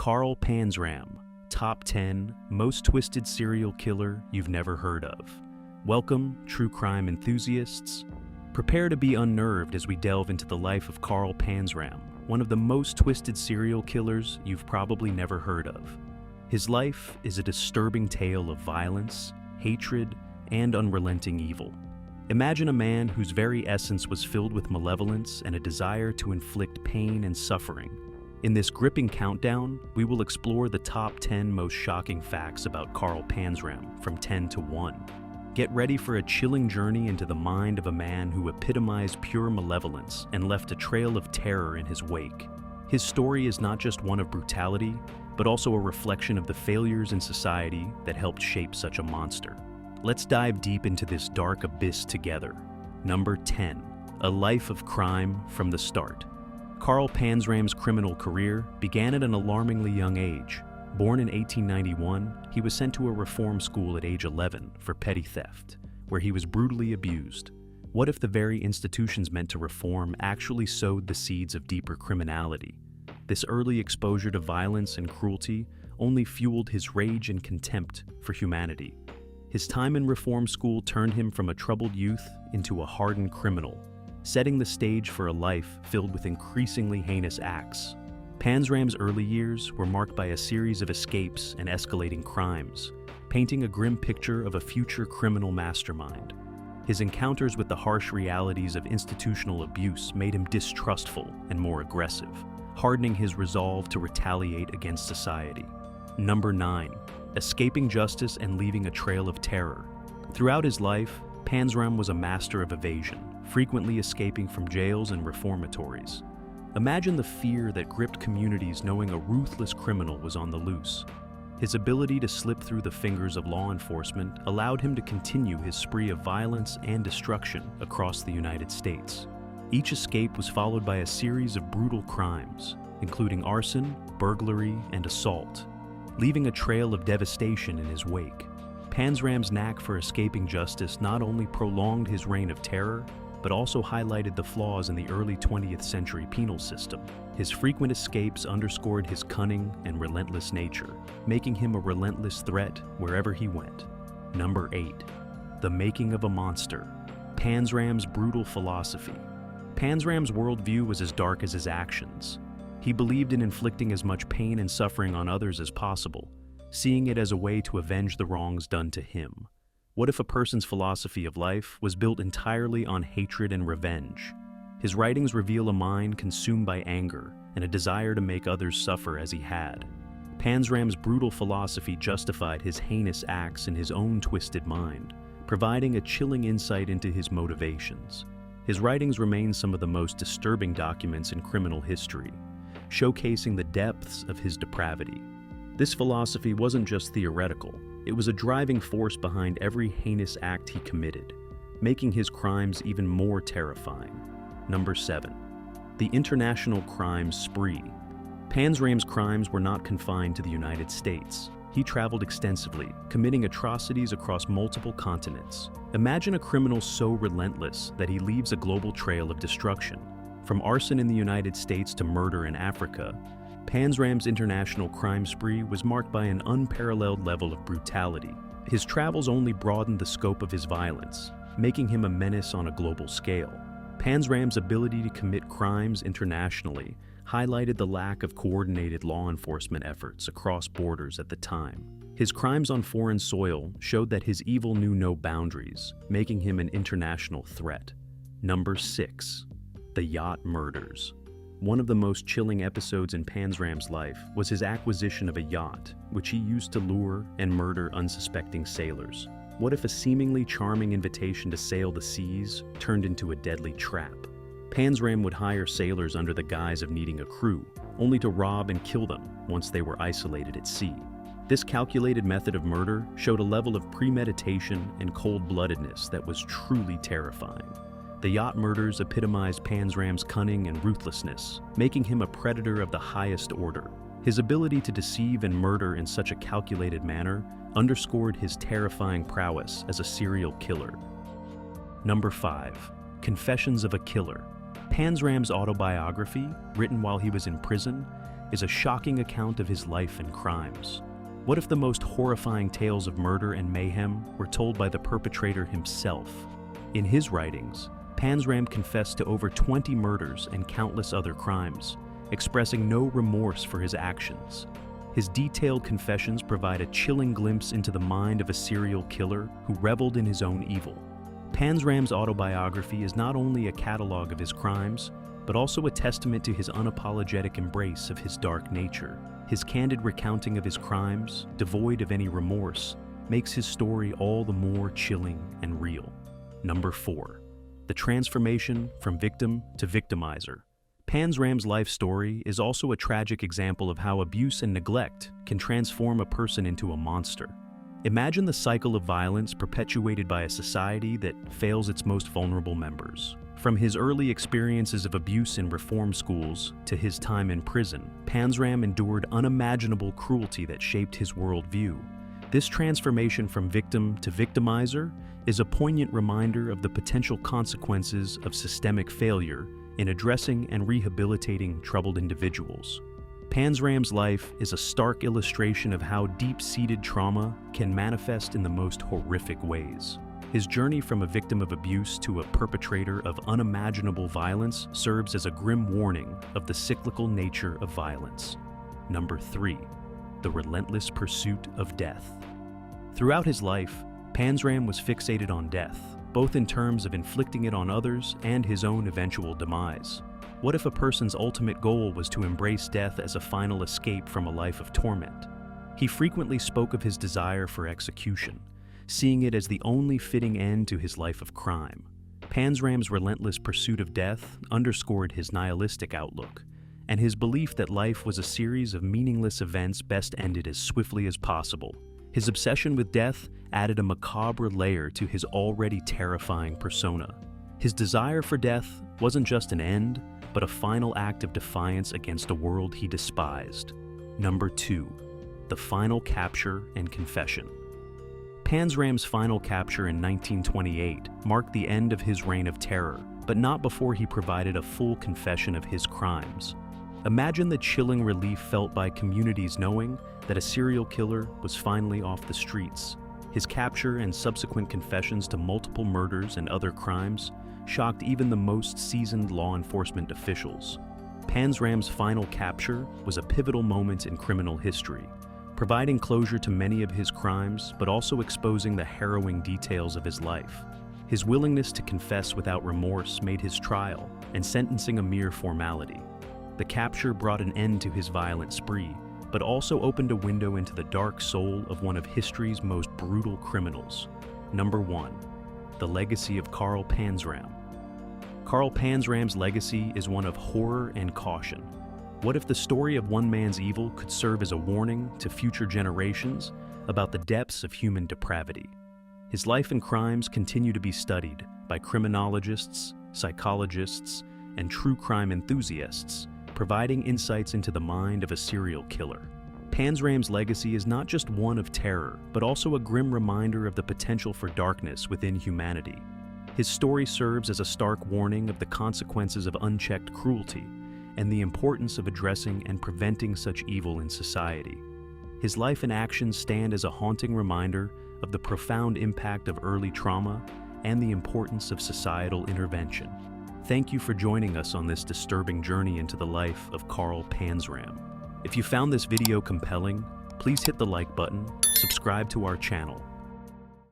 Carl Panzram, Top 10 Most Twisted Serial Killer You've Never Heard of. Welcome, true crime enthusiasts. Prepare to be unnerved as we delve into the life of Carl Panzram, one of the most twisted serial killers you've probably never heard of. His life is a disturbing tale of violence, hatred, and unrelenting evil. Imagine a man whose very essence was filled with malevolence and a desire to inflict pain and suffering. In this gripping countdown, we will explore the top 10 most shocking facts about Carl Panzram from 10 to 1. Get ready for a chilling journey into the mind of a man who epitomized pure malevolence and left a trail of terror in his wake. His story is not just one of brutality, but also a reflection of the failures in society that helped shape such a monster. Let's dive deep into this dark abyss together. Number 10. A life of crime from the start. Carl Panzram's criminal career began at an alarmingly young age. Born in 1891, he was sent to a reform school at age 11 for petty theft, where he was brutally abused. What if the very institutions meant to reform actually sowed the seeds of deeper criminality? This early exposure to violence and cruelty only fueled his rage and contempt for humanity. His time in reform school turned him from a troubled youth into a hardened criminal, setting the stage for a life filled with increasingly heinous acts. Panzram's early years were marked by a series of escapes and escalating crimes, painting a grim picture of a future criminal mastermind. His encounters with the harsh realities of institutional abuse made him distrustful and more aggressive, hardening his resolve to retaliate against society. Number 9. Escaping justice and leaving a trail of terror. Throughout his life, Panzram was a master of evasion, frequently escaping from jails and reformatories. Imagine the fear that gripped communities knowing a ruthless criminal was on the loose. His ability to slip through the fingers of law enforcement allowed him to continue his spree of violence and destruction across the United States. Each escape was followed by a series of brutal crimes, including arson, burglary, and assault, leaving a trail of devastation in his wake. Panzram's knack for escaping justice not only prolonged his reign of terror, but also highlighted the flaws in the early 20th century penal system. His frequent escapes underscored his cunning and relentless nature, making him a relentless threat wherever he went. Number 8. The making of a monster. Panzram's brutal philosophy. Panzram's worldview was as dark as his actions. He believed in inflicting as much pain and suffering on others as possible, seeing it as a way to avenge the wrongs done to him. What if a person's philosophy of life was built entirely on hatred and revenge? His writings reveal a mind consumed by anger and a desire to make others suffer as he had. Panzram's brutal philosophy justified his heinous acts in his own twisted mind, providing a chilling insight into his motivations. His writings remain some of the most disturbing documents in criminal history, showcasing the depths of his depravity. This philosophy wasn't just theoretical, it was a driving force behind every heinous act he committed, making his crimes even more terrifying. Number 7. The international crime spree. Panzram's crimes were not confined to the United States. He traveled extensively, committing atrocities across multiple continents. Imagine a criminal so relentless that he leaves a global trail of destruction. From arson in the United States to murder in Africa, Panzram's international crime spree was marked by an unparalleled level of brutality. His travels only broadened the scope of his violence, making him a menace on a global scale. Panzram's ability to commit crimes internationally highlighted the lack of coordinated law enforcement efforts across borders at the time. His crimes on foreign soil showed that his evil knew no boundaries, making him an international threat. Number 6. The Yacht Murders. One of the most chilling episodes in Panzram's life was his acquisition of a yacht, which he used to lure and murder unsuspecting sailors. What if a seemingly charming invitation to sail the seas turned into a deadly trap? Panzram would hire sailors under the guise of needing a crew, only to rob and kill them once they were isolated at sea. This calculated method of murder showed a level of premeditation and cold-bloodedness that was truly terrifying. The yacht murders epitomized Panzram's cunning and ruthlessness, making him a predator of the highest order. His ability to deceive and murder in such a calculated manner underscored his terrifying prowess as a serial killer. Number 5. Confessions of a Killer. Panzram's autobiography, written while he was in prison, is a shocking account of his life and crimes. What if the most horrifying tales of murder and mayhem were told by the perpetrator himself? In his writings, Panzram confessed to over 20 murders and countless other crimes, expressing no remorse for his actions. His detailed confessions provide a chilling glimpse into the mind of a serial killer who reveled in his own evil. Panzram's autobiography is not only a catalog of his crimes, but also a testament to his unapologetic embrace of his dark nature. His candid recounting of his crimes, devoid of any remorse, makes his story all the more chilling and real. Number 4. The transformation from victim to victimizer. Panzram's life story is also a tragic example of how abuse and neglect can transform a person into a monster. Imagine the cycle of violence perpetuated by a society that fails its most vulnerable members. From his early experiences of abuse in reform schools to his time in prison, Panzram endured unimaginable cruelty that shaped his worldview. This transformation from victim to victimizer is a poignant reminder of the potential consequences of systemic failure in addressing and rehabilitating troubled individuals. Panzram's life is a stark illustration of how deep-seated trauma can manifest in the most horrific ways. His journey from a victim of abuse to a perpetrator of unimaginable violence serves as a grim warning of the cyclical nature of violence. Number 3. The relentless pursuit of death. Throughout his life, Panzram was fixated on death, both in terms of inflicting it on others and his own eventual demise. What if a person's ultimate goal was to embrace death as a final escape from a life of torment? He frequently spoke of his desire for execution, seeing it as the only fitting end to his life of crime. Panzram's relentless pursuit of death underscored his nihilistic outlook, and his belief that life was a series of meaningless events best ended as swiftly as possible. His obsession with death added a macabre layer to his already terrifying persona. His desire for death wasn't just an end, but a final act of defiance against a world he despised. Number 2. The final capture and confession. Panzram's final capture in 1928 marked the end of his reign of terror, but not before he provided a full confession of his crimes. Imagine the chilling relief felt by communities knowing that a serial killer was finally off the streets. His capture and subsequent confessions to multiple murders and other crimes shocked even the most seasoned law enforcement officials. Panzram's final capture was a pivotal moment in criminal history, providing closure to many of his crimes but also exposing the harrowing details of his life. His willingness to confess without remorse made his trial and sentencing a mere formality. The capture brought an end to his violent spree, but also opened a window into the dark soul of one of history's most brutal criminals. Number 1. The legacy of Carl Panzram. Carl Panzram's legacy is one of horror and caution. What if the story of one man's evil could serve as a warning to future generations about the depths of human depravity? His life and crimes continue to be studied by criminologists, psychologists, and true crime enthusiasts, providing insights into the mind of a serial killer. Panzram's legacy is not just one of terror, but also a grim reminder of the potential for darkness within humanity. His story serves as a stark warning of the consequences of unchecked cruelty and the importance of addressing and preventing such evil in society. His life and actions stand as a haunting reminder of the profound impact of early trauma and the importance of societal intervention. Thank you for joining us on this disturbing journey into the life of Carl Panzram. If you found this video compelling, please hit the like button, subscribe to our channel,